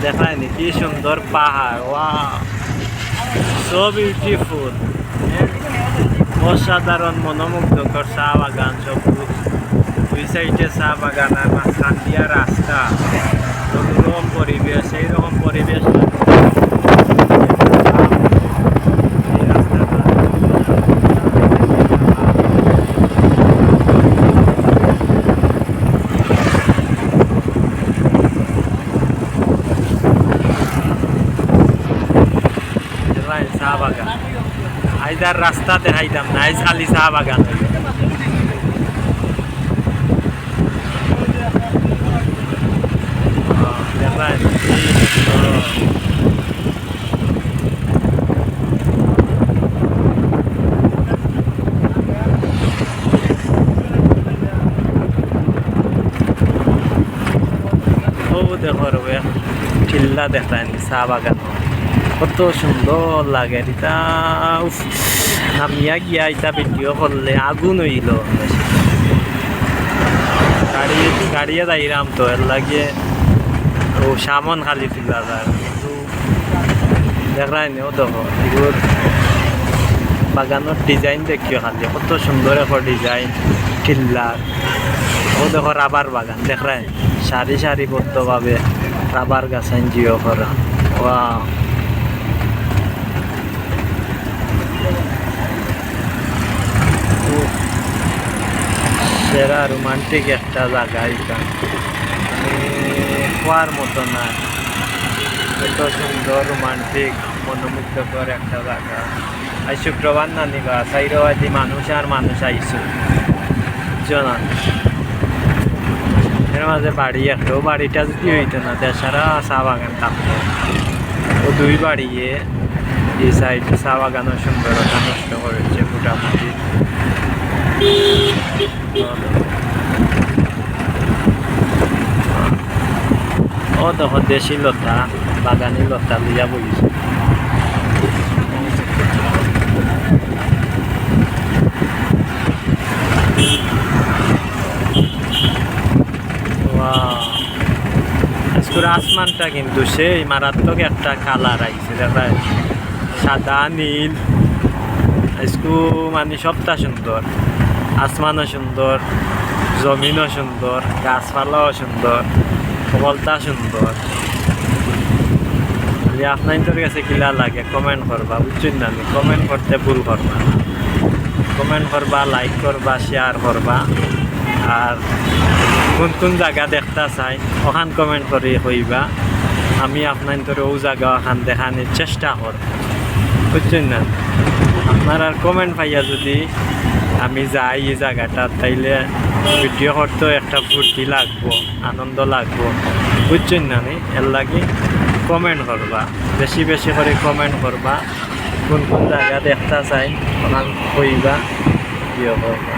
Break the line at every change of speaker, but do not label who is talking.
দেখায়নি কি সুন্দর পাহাড়, ওয়াও সো বিউটিফুল। অসাধারণ মনোমুগ্ধকর চা বাগান, সবুজ দুই সাইডে চা বাগান আর মাঝখান দিয়া রাস্তা, মনোরম পরিবেশ। এইরকম পরিবেশ এই রাস্তাটা চা বাগান। আইদার রাস্তা দেখাইতাম না, আইজ খালি চা বাগান হইল। ও দেখো রে টিল্লা দেখায়নি চা বাগান কত সুন্দর লাগে। এটা নামিয়া গিয়া এটা ভিডিও করলে আগুন হইল। গাড়িয়ে যাইরাম তো এর লাগিয়ে ও সামন খালি তুলা যায় দেখায়নি। ও দেখো এগুলোর বাগানোর ডিজাইন দেখিও খালি কত সুন্দর একটা ডিজাইন টিল্লার। ও দেখো রাবার বাগান দেখায় সারি সারিবদ্ধভাবে রাবার গাছ জিও করা। ওয়াও সেরা রোমান্টিক একটা জায়গা এটা, হওয়ার মতো না। এত সুন্দর রোমান্টিক মনোমুগ্ধকর একটা জায়গা। আজ শুক্রবার না নিবা চাইরবাদি মানুষ আর মানুষ আইসো না। এর মাঝে বাড়ি একটা, বাড়িটা যদি হইতো না দেশারা চা বাগান থাকতো। ও দুই বাড়িয়ে এই সাইডে চা বাগানের সুন্দরতা নষ্ট করেছে মোটামুটি। ও দেখো দেশি লতা, বাগানি লতা লিয়া বলিছে। আজকের আসমানটা কিন্তু সেই মারাত্মক একটা কালার আইছে দেখায়, সাদা নীল। আজকু মানে সবটা সুন্দর, আসমানও সুন্দর, জমিনও সুন্দর, গাছপালাও সুন্দর, ফলটা সুন্দর। আপনার কাছে কিলা লাগে কমেন্ট করবা, বুঝছেন না? কমেন্ট করতে ভুল করবা, কমেন্ট করবা, লাইক করবা, শেয়ার করবা। আর কোন কোন জায়গা দেখতে চাই ওখান কমেন্ট করে কইবা, আমি আপনার ও জায়গা ওখান দেখানোর চেষ্টা করব, বুঝছেন না? আপনার আর কমেন্ট পাইয়া যদি আমি যাই এই জায়গাটা, তাইলে ভিডিও করতেও একটা ফুর্তি লাগবো, আনন্দ লাগবো, বুঝছেন না? এর লাগে কমেন্ট করবা, বেশি বেশি করে কমেন্ট করবা, কোন কোন জায়গা দেখতে চাই ওখান কইবা, ভিডিও করবা।